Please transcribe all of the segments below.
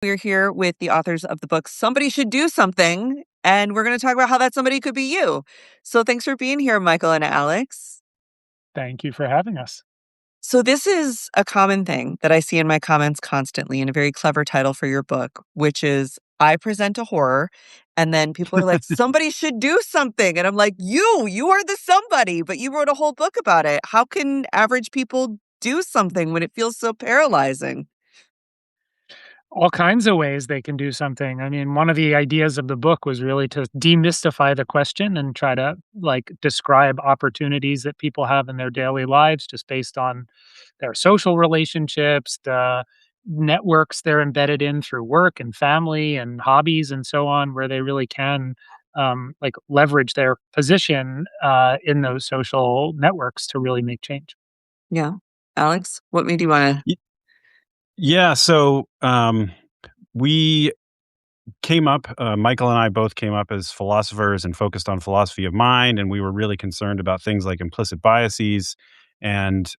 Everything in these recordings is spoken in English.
We're here with the authors of the book Somebody Should Do Something, and we're going to talk about how that somebody could be you. So thanks for being here, Michael and Alex. Thank you for having us. So this is a common thing that I see in my comments constantly, and a very clever title for your book, which is I present a horror, and then people are like, somebody should do something. And I'm like, you are the somebody, but you wrote a whole book about it. How can average people do something when it feels so paralyzing? All kinds of ways they can do something. I mean, one of the ideas of the book was really to demystify the question and try to describe opportunities that people have in their daily lives just based on their social relationships, the networks they're embedded in through work and family and hobbies and so on, where they really can leverage their position in those social networks to really make change. Yeah. Alex, what made you want to? Y Yeah, we came up, Michael and I both came up as philosophers and focused on philosophy of mind, and we were really concerned about things like implicit biases, and,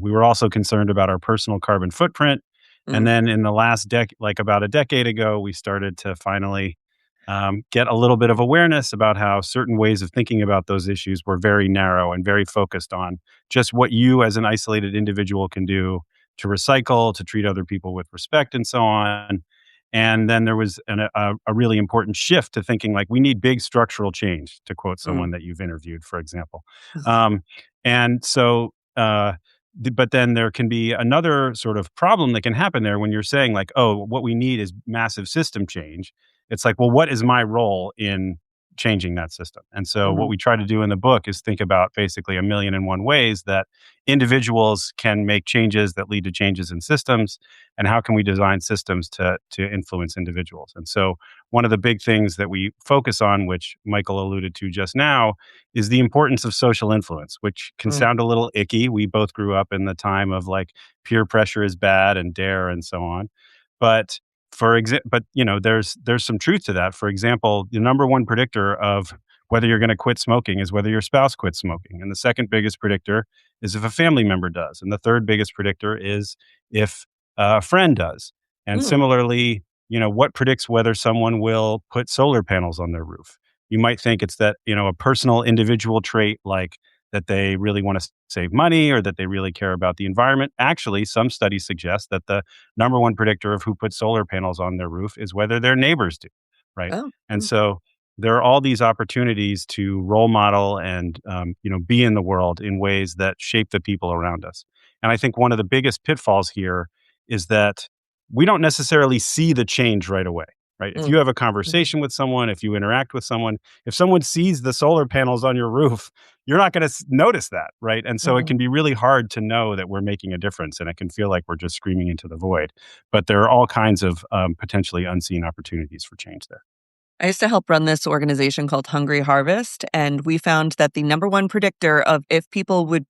we were also concerned about our personal carbon footprint, and then in the last about a decade ago, we started to finally, get a little bit of awareness about how certain ways of thinking about those issues were very narrow and very focused on just what you as an isolated individual can do to recycle, to treat other people with respect, and so on. And then there was a really important shift to thinking like we need big structural change, to quote Mm. someone that you've interviewed, for example. Um, and so, but then there can be another sort of problem that can happen there when you're saying like, oh, what we need is massive system change. It's like, well, what is my role in changing that system? And so what Mhm. we try to do in the book is think about basically a million and one ways that individuals can make changes that lead to changes in systems, and how can we design systems to influence individuals. And so one of the big things that we focus on, which Michael alluded to just now, is the importance of social influence, which can Mm. sound a little icky. We both grew up in the time of like peer pressure is bad and dare and so on. But there's some truth to that. For example, the number one predictor of whether you're going to quit smoking is whether your spouse quits smoking, and the second biggest predictor is if a family member does, and the third biggest predictor is if a friend does. And Mm. similarly, what predicts whether someone will put solar panels on their roof? You might think it's that, a personal individual trait like that they really want to save money or that they really care about the environment. Actually, some studies suggest that the number one predictor of who puts solar panels on their roof is whether their neighbors do, right? Oh. And Mm. so there are all these opportunities to role model and be in the world in ways that shape the people around us. And I think one of the biggest pitfalls here is that we don't necessarily see the change right away, right? If Mm. you have a Mhm. conversation with someone, if you interact with someone, if someone sees the solar panels on your roof, you're not going to notice that, right? And so it Mhm. can be really hard to know that we're making a difference, and it can feel like we're just screaming into the void. But there are all kinds of potentially unseen opportunities for change there. I used to help run this organization called Hungry Harvest, and we found that the number one predictor of if people would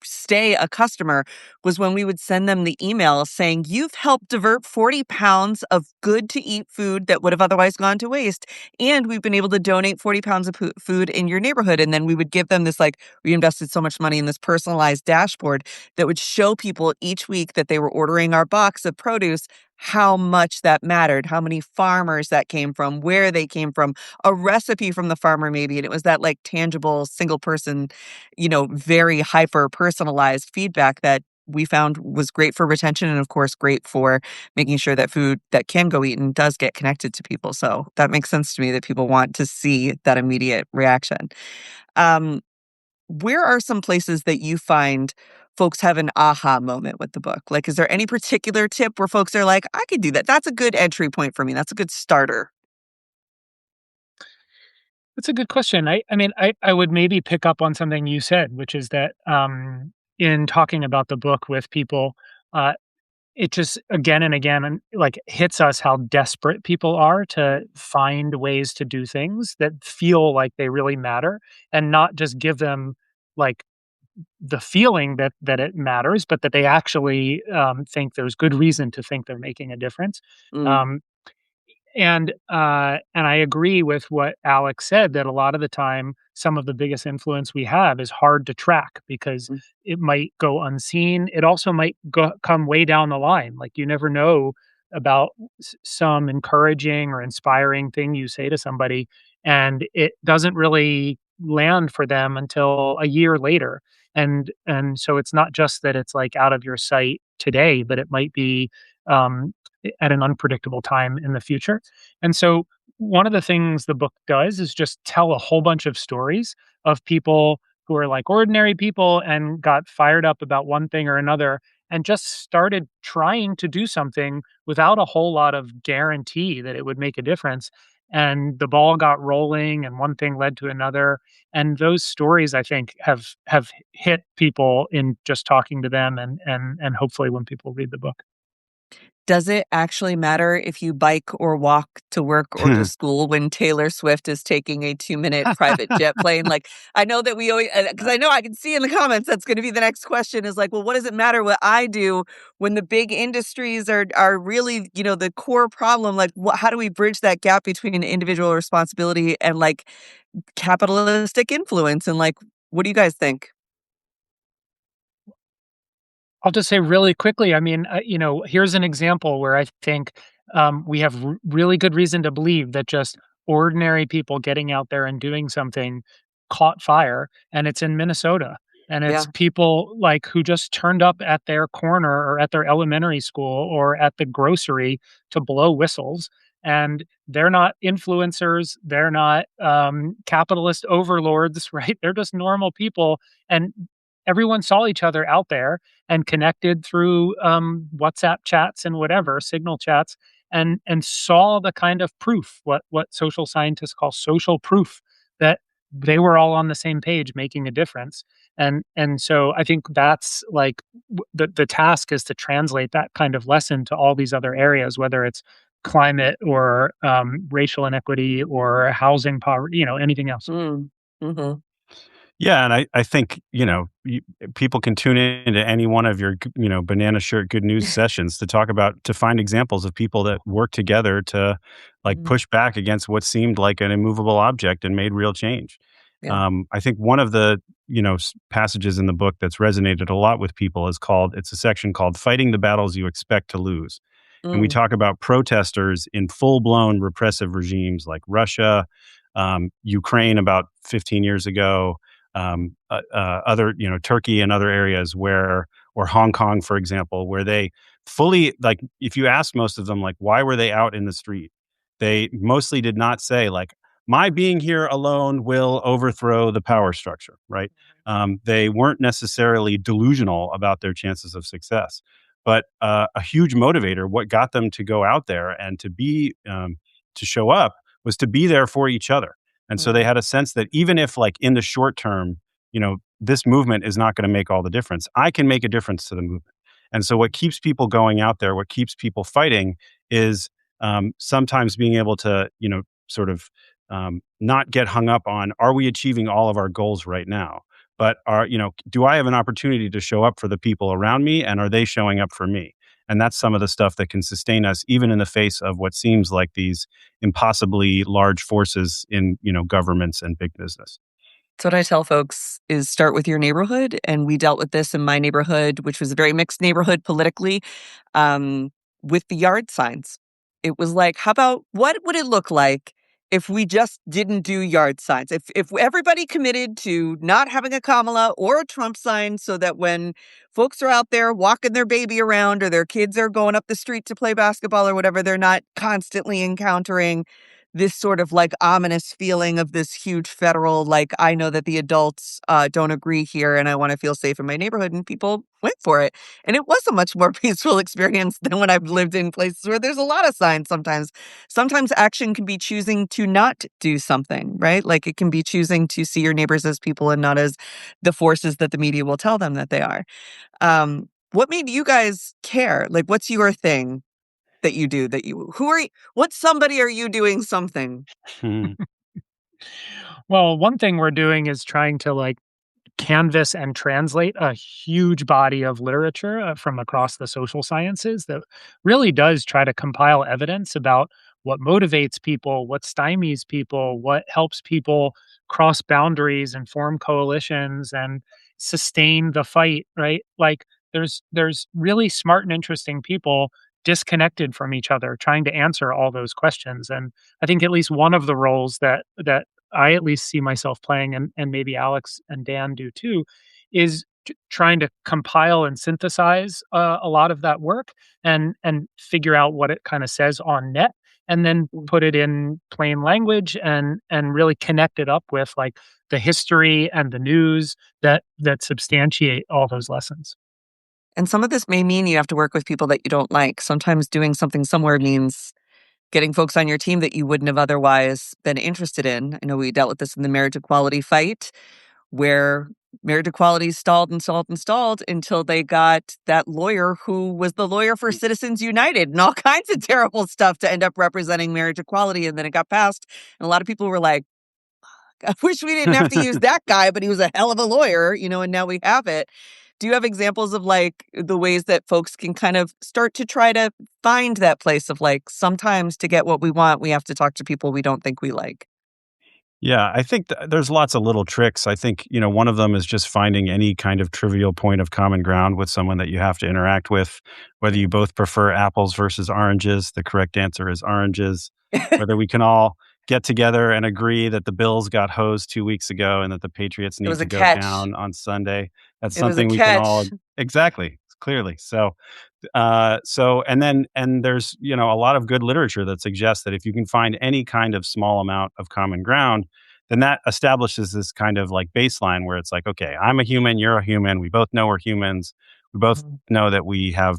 stay a customer was when we would send them the email saying, "You've helped divert 40 pounds of good to eat food that would have otherwise gone to waste. And we've been able to donate 40 pounds of food in your neighborhood." And then we would give them this, like, we invested so much money in this personalized dashboard that would show people each week that they were ordering our box of produce how much that mattered, how many farmers that came from, where they came from, a recipe from the farmer maybe, and it was that, like, tangible single person, very hyper personalized feedback that we found was great for retention and, of course, great for making sure that food that can go eaten does get connected to people. So that makes sense to me that people want to see that immediate reaction. Um, where are some places that you find folks have an aha moment with the book? Like, is there any particular tip where folks are like, I could do that? That's a good entry point for me. That's a good starter. That's a good question. I would maybe pick up on something you said, which is that in talking about the book with people, uh, it just again and again hits us how desperate people are to find ways to do things that feel like they really matter, and not just give them like the feeling that it matters, but that they actually think there's good reason to think they're making a difference. Mm. Um, and I agree with what Alex said, that a lot of the time, some of the biggest influence we have is hard to track because Mm. it might go unseen. It also might come way down the line. Like, you never know about some encouraging or inspiring thing you say to somebody, and it doesn't really land for them until a year later. And so it's not just that it's like out of your sight today, but it might be um, at an unpredictable time in the future. And so one of the things the book does is just tell a whole bunch of stories of people who are like ordinary people and got fired up about one thing or another and just started trying to do something without a whole lot of guarantee that it would make a difference. And the ball got rolling and one thing led to another. And those stories I think have hit people in just talking to them and hopefully when people read the book. Does it actually matter if you bike or walk to work or to school when Taylor Swift is taking a 2-minute private jet plane? Like, I know that we always, because I know I can see in the comments that's going to be the next question is like, well, what does it matter what I do when the big industries are really, the core problem? Like, how do we bridge that gap between individual responsibility and like capitalistic influence? And like, what do you guys think? I'll just say really quickly, I mean, here's an example where I think we have really good reason to believe that just ordinary people getting out there and doing something caught fire, and it's in Minnesota. And it's Yeah. people like who just turned up at their corner or at their elementary school or at the grocery to blow whistles. And they're not influencers, they're not capitalist overlords, right? They're just normal people. And everyone saw each other out there and connected through WhatsApp chats and whatever signal chats, and saw the kind of proof what social scientists call social proof that they were all on the same page making a difference. And so I think that's like the task is to translate that kind of lesson to all these other areas, whether it's climate or racial inequity or housing poverty, anything else. Mm. Hmm. Yeah, and I think, people can tune into any one of your, banana shirt good news sessions to find examples of people that work together to like push back against what seemed like an immovable object and made real change. Yeah. I think one of the, passages in the book that's resonated a lot with people it's a section called Fighting the Battles You Expect to Lose. And we Mm. talk about protesters in full blown repressive regimes like Russia, Ukraine about 15 years ago, other, Turkey and other areas or Hong Kong, for example, where they fully, like, if you ask most of them, like, why were they out in the street? They mostly did not say, like, my being here alone will overthrow the power structure, right? They weren't necessarily delusional about their chances of success. But a huge motivator, what got them to go out there and to show up was to be there for each other. And so they Mm. had a sense that even if, like, in the short term, this movement is not going to make all the difference, I can make a difference to the movement. And so what keeps people going out there, what keeps people fighting is sometimes being able to, sort of not get hung up on, are we achieving all of our goals right now? But do I have an opportunity to show up for the people around me, and are they showing up for me? And that's some of the stuff that can sustain us, even in the face of what seems like these impossibly large forces in, governments and big business. So what I tell folks is start with your neighborhood, and we dealt with this in my neighborhood, which was a very mixed neighborhood politically, um, with the yard signs. It was like, how about what would it look like if we just didn't do yard signs? If everybody committed to not having a Kamala or a Trump sign, so that when folks are out there walking their baby around or their kids are going up the street to play basketball or whatever, they're not constantly encountering this sort of like ominous feeling of this huge federal, like, I know that the adults don't agree here and I want to feel safe in my neighborhood. And people went for it. And it was a much more peaceful experience than when I've lived in places where there's a lot of signs sometimes. Sometimes action can be choosing to not do something, right? Like it can be choosing to see your neighbors as people and not as the forces that the media will tell them that they are. What made you guys care? Like, what's your thing that you do that you who are you what somebody are you doing something? Hmm. Well, one thing we're doing is trying to like canvas and translate a huge body of literature from across the social sciences that really does try to compile evidence about what motivates people, what stymies people, what helps people cross boundaries and form coalitions and sustain the fight, right? Like there's really smart and interesting people disconnected from each other, trying to answer all those questions. And I think at least one of the roles that I at least see myself playing, and maybe Alex and Dan do too, is trying to compile and synthesize a lot of that work and figure out what it kind of says on net, and then put it in plain language and really connect it up with like the history and the news that substantiate all those lessons. And some of this may mean you have to work with people that you don't like. Sometimes doing something somewhere means getting folks on your team that you wouldn't have otherwise been interested in. I know we dealt with this in the marriage equality fight, where marriage equality stalled and stalled and stalled until they got that lawyer who was the lawyer for Citizens United and all kinds of terrible stuff to end up representing marriage equality. And then it got passed. And a lot of people were like, I wish we didn't have to use that guy, but he was a hell of a lawyer, and now we have it. Do you have examples of like the ways that folks can kind of start to try to find that place of like, sometimes to get what we want, we have to talk to people we don't think we like? Yeah, I think there's lots of little tricks. I think, one of them is just finding any kind of trivial point of common ground with someone that you have to interact with, whether you both prefer apples versus oranges. The correct answer is oranges. Whether we can all get together and agree that the Bills got hosed 2 weeks ago and that the Patriots It need was to a go catch. down on Sunday. That's It was a something we can all catch. exactly, clearly. And there's, a lot of good literature that suggests that if you can find any kind of small amount of common ground, then that establishes this kind of like baseline where it's like, okay, I'm a human, you're a human, we both know we're humans, we both Mhm. know that we have,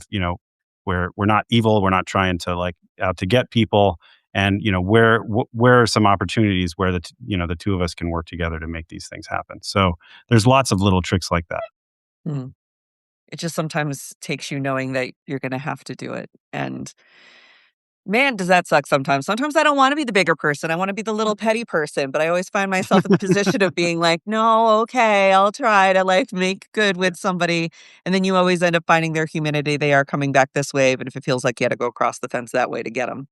we're not evil, we're not trying to like out to get people, and where are some opportunities where the two of us can work together to make these things happen. So there's lots of little tricks like that. Mm. It just sometimes takes you knowing that you're going to have to do it. And man, does that suck sometimes. Sometimes I don't want to be the bigger person. I want to be the little petty person, but I always find myself in the position of being like, no, okay, I'll try to like make good with somebody. And then you always end up finding their humanity. They are coming back this way, even if it feels like you had to go across the fence that way to get them.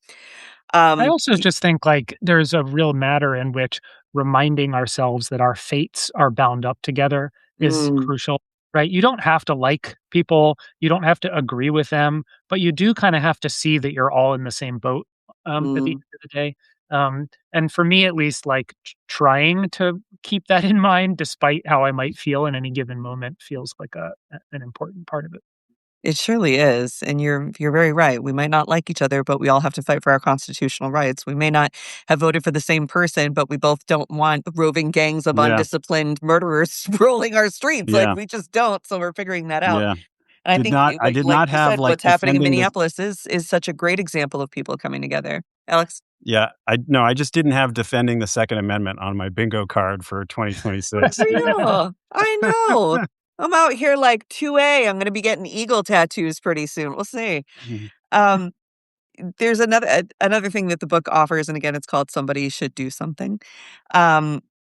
I Um, also just think like there's a real matter in which reminding ourselves that our fates are bound up together is mm, crucial, right? You don't have to like people, you don't have to agree with them, but you do kind of have to see that you're all in the same boat at the mm. end of the day. And for me, at least, like trying to keep that in mind, despite how I might feel in any given moment, feels like an important part of it. It surely is, and you're very right. We might not like each other, but we all have to fight for our constitutional rights. We may not have voted for the same person, but we both don't want roving gangs of Yeah, undisciplined murderers rolling our streets. Like yeah, we just don't. So we're figuring that out. yeah. And I Did think, not I did like not you have said, like what's happening in defending the Minneapolis is such a great example of people coming together. Alex, yeah, I no, I just didn't have defending the Second Amendment on my bingo card for 2026. I know. I'm out here like 2A. I'm going to be getting eagle tattoos pretty soon. We'll see. Um, There's another thing that the book offers, and again, it's called Somebody Should Do Something,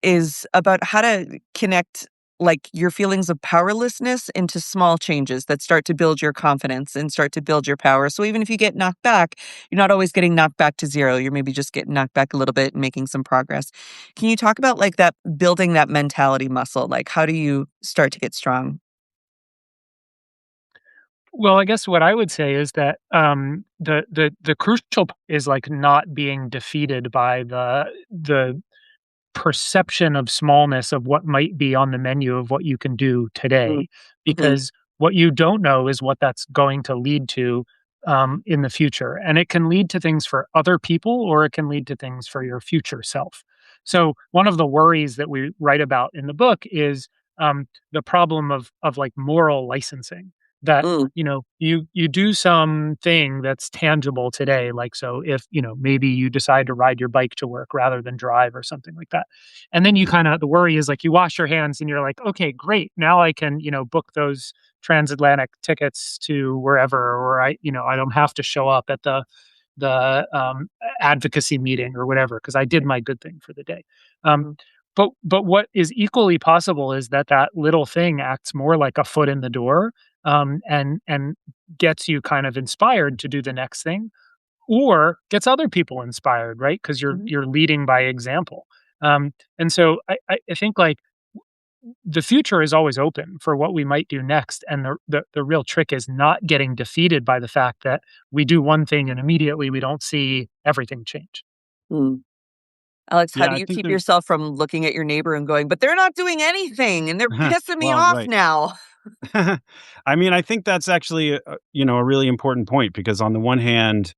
is about how to connect, like, your feelings of powerlessness into small changes that start to build your confidence and start to build your power. So even if you get knocked back, you're not always getting knocked back to zero. You're maybe just getting knocked back a little bit and making some progress. Can you talk about, like, that building that mentality muscle? Like, how do you start to get strong? Well, I guess what I would say is that, the crucial is, like, not being defeated by the perception of smallness of what might be on the menu of what you can do Mm, today, mhm, because what you don't know is what that's going to lead to, in the future, and it can lead to things for other people, or it can lead to things for your future self. So, one of the worries that we write about in the book is, the problem of, like, moral licensing, that mm, you do something that's tangible today, like, so if maybe you decide to ride your bike to work rather than drive or something like that, and then you kind of, the worry is like, you wash your hands and you're like, okay, great, now I can book those transatlantic tickets to wherever, or I don't have to show up at the advocacy meeting or whatever, because I did my good thing for the day. um, mhm, but what is equally possible is that that little thing acts more like a foot in the door, and gets you kind of inspired to do the next thing, or gets other people inspired, right? Because you're mhm, you're leading by example. And so I think, like, the future is always open for what we might do next, and the real trick is not getting defeated by the fact that we do one thing and immediately we don't see everything change. Hmm. Alex, how Yeah, do I you think keep there's yourself from looking at your neighbor and going, "But they're not doing anything, and they're pissing me well, off right. now?" I mean, I think that's actually a really important point because on the one hand,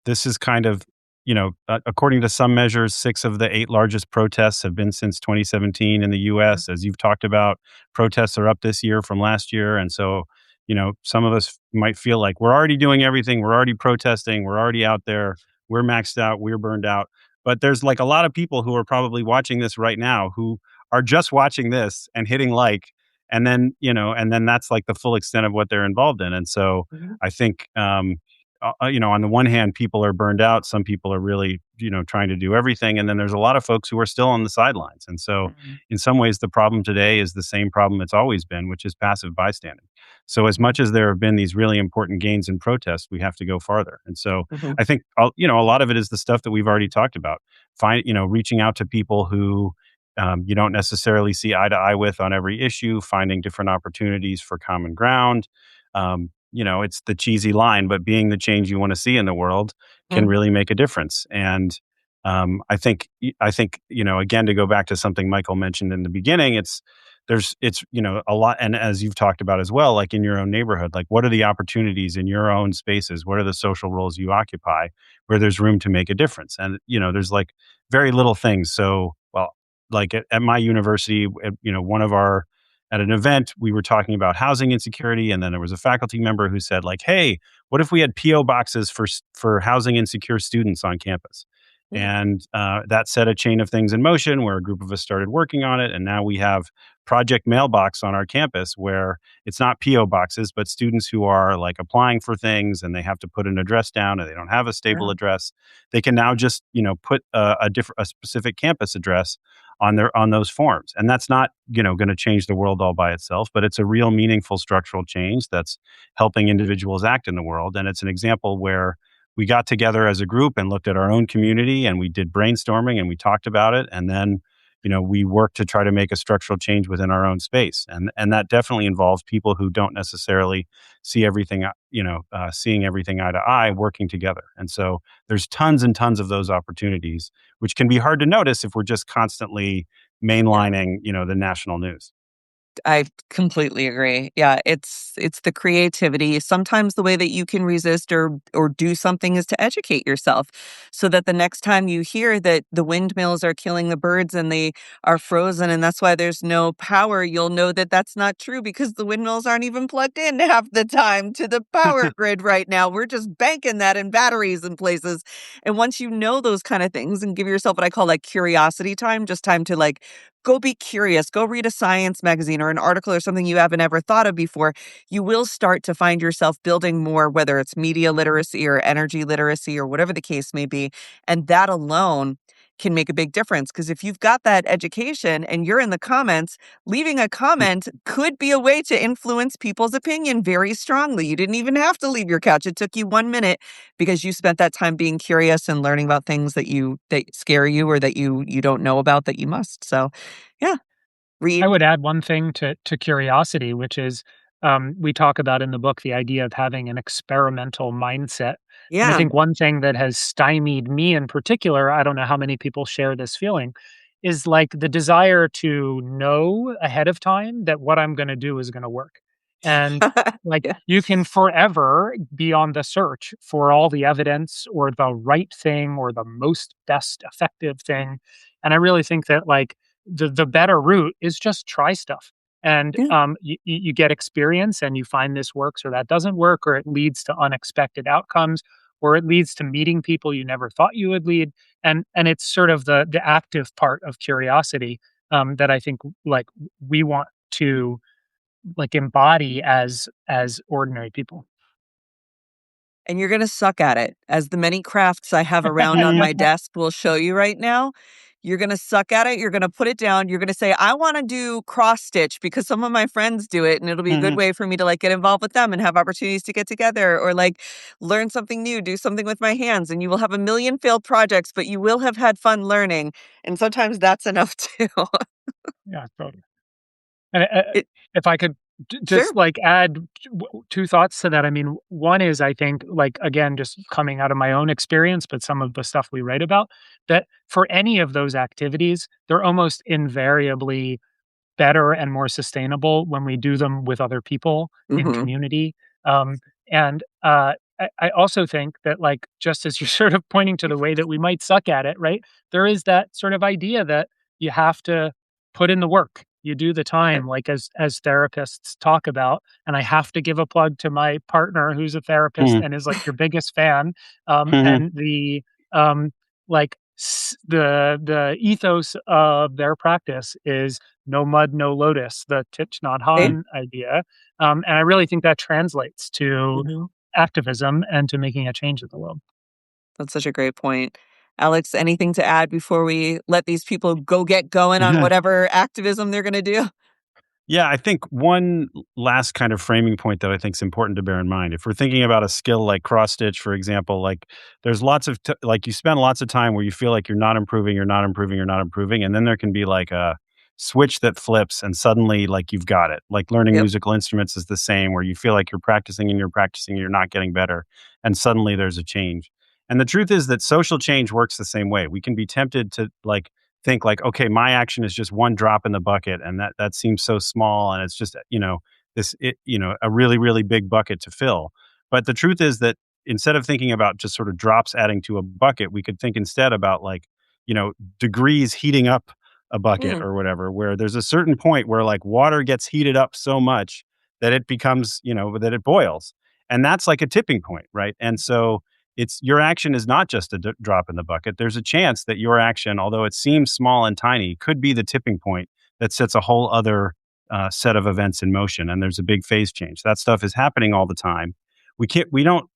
this is kind of, according to some measures, 6 of the 8 largest protests have been since 2017 in the Yeah. US. As you've talked about, protests are up this year from last year. And so, some of us might feel like we're already doing everything. We're already protesting. We're already out there. We're maxed out. We're burned out. But there's like a lot of people who are probably watching this right now who are just watching this and hitting like, and then that's like the full extent of what they're involved in. And so Mhm. I think, on the one hand, people are burned out. Some people are really, trying to do everything. And then there's a lot of folks who are still on the sidelines. And so, Mhm. in some ways, the problem today is the same problem it's always been, which is passive bystanding. So, as much as there have been these really important gains in protest, we have to go farther. And so, Mhm. I think, a lot of it is the stuff that we've already talked about. Reaching out to people who you don't necessarily see eye to eye with on every issue, finding different opportunities for common ground. It's the cheesy line, but being the change you want to see in the world can Mhm. really make a difference. And I think, again, to go back to something Michael mentioned in the beginning, it's a lot. And as you've talked about as well, like in your own neighborhood, like what are the opportunities in your own spaces? What are the social roles you occupy where there's room to make a difference? And, there's like very little things. So, well, like at my university, one of our at an event, we were talking about housing insecurity, and then there was a faculty member who said, like, "Hey, what if we had PO boxes for housing insecure students on campus?" Yeah. And that set a chain of things in motion where a group of us started working on it, and now we have Project Mailbox on our campus, where it's not PO boxes, but students who are like applying for things and they have to put an address down and they don't have a stable Yeah. address. They can now just put a specific campus address on those forms. And that's not, going to change the world all by itself, but it's a real meaningful structural change that's helping individuals act in the world. And it's an example where we got together as a group and looked at our own community and we did brainstorming and we talked about it. And then, we worked to try to make a structural change within our own space. And that definitely involves people who don't necessarily see everything, seeing everything eye to eye, working together. And so there's tons and tons of those opportunities, which can be hard to notice if we're just constantly Yeah. mainlining, the national news. I completely agree. Yeah, it's the creativity. Sometimes the way that you can resist or do something is to educate yourself so that the next time you hear that the windmills are killing the birds and they are frozen and that's why there's no power, you'll know that that's not true because the windmills aren't even plugged in half the time to the power grid right now. We're just banking that in batteries in places. And once you know those kind of things and give yourself what I call like curiosity time, just time to like go be curious, go read a science magazine or an article or something you haven't ever thought of before. You will start to find yourself building more, whether it's media literacy or energy literacy or whatever the case may be. And that alone can make a big difference because if you've got that education and you're in the comments, leaving a comment could be a way to influence people's opinion very strongly. You didn't even have to leave your couch. It took you 1 minute because you spent that time being curious and learning about things that scare you or that you don't know about that you must. So yeah, I read. would add one thing to curiosity, which is, we talk about in the book the idea of having an experimental mindset. And I Yeah. think one thing that has stymied me in particular, I don't know how many people share this feeling, is like the desire to know ahead of time that what I'm going to do is going to work. And like Yeah. you can forever be on the search for all the evidence or the right thing or the most best effective thing. And I really think that like the better route is just try stuff. And Yeah. you get experience and you find this works or that doesn't work, or it leads to unexpected outcomes, or it leads to meeting people you never thought you would lead. And it's sort of the active part of curiosity that I think like we want to like embody as ordinary people. And you're gonna suck at it. As the many crafts I have around on my desk will show you right now, you're gonna suck at it, you're gonna put it down, you're gonna say, "I wanna do cross stitch because some of my friends do it, and it'll be a good Mhm. way for me to, like, get involved with them and have opportunities to get together or, like, learn something new, do something with my hands," and you will have a million failed projects, but you will have had fun learning, and sometimes that's enough too. Yeah, totally. And, It if I could Sure. just, like, add 2 thoughts to that, I mean, one is I think, like, again, just coming out of my own experience, but some of the stuff we write about, that for any of those activities, they're almost invariably better and more sustainable when we do them with other people in Mhm. community. Um, and I also think that, like, just as you're sort of pointing to the way that we might suck at it, right? There is that sort of idea that you have to put in the work. You do the Right. time, like as therapists talk about. And I have to give a plug to my partner, who's a therapist Mhm. and is like your biggest fan. Mhm. And um, like the ethos of their practice is no mud, no lotus, the Thich Nhat Right? Hanh idea. And I really think that translates to Mhm. activism and to making a change in the world. That's such a great point. Alex, anything to add before we let these people go get going on whatever activism they're gonna do? Yeah, I think one last kind of framing point that I think is important to bear in mind. If we're thinking about a skill like cross stitch, for example, like there's lots of like you spend lots of time where you feel like you're not improving, you're not improving, you're not improving, and then there can be like a switch that flips, and suddenly like you've got it. Like learning Yep. musical instruments is the same, where you feel like you're practicing, and you're not getting better, and suddenly there's a change. And the truth is that social change works the same way. We can be tempted to like think like, okay, my action is just one drop in the bucket, and that seems so small, and it's just a really really big bucket to fill. But the truth is that instead of thinking about just sort of drops adding to a bucket, we could think instead about like you know degrees heating up a bucket Mm, or whatever, where there's a certain point where like water gets heated up so much that it becomes that it boils, and that's like a tipping point, right? And so it's your action is not just a drop in the bucket. There's a chance that your action, although it seems small and tiny, could be the tipping point that sets a whole other set of events in motion. And there's a big phase change. That stuff is happening all the time. We don't,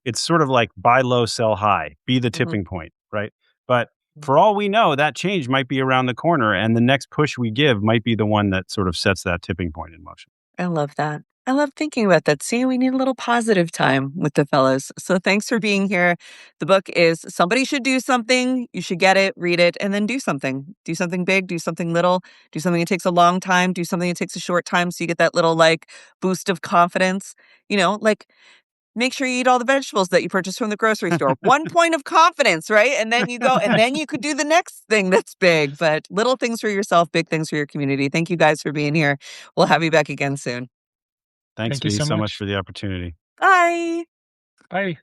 it's sort of like buy low, sell high, be the mhm. tipping point, right? But for all we know, that change might be around the corner, and the next push we give might be the one that sort of sets that tipping point in motion. I love that. I love thinking about that. See, we need a little positive time with the fellows. So thanks for being here. The book is Somebody Should Do Something. You should get it, read it, and then do something. Do something big, do something little, do something that takes a long time, do something that takes a short time so you get that little like boost of confidence. Like make sure you eat all the vegetables that you purchased from the grocery store. 1 point of confidence, right? And then you go and then you could do the next thing that's big, but little things for yourself, big things for your community. Thank you guys for being here. We'll have you back again soon. Thanks, Thank you V, so so much much. for the opportunity. Bye. Bye.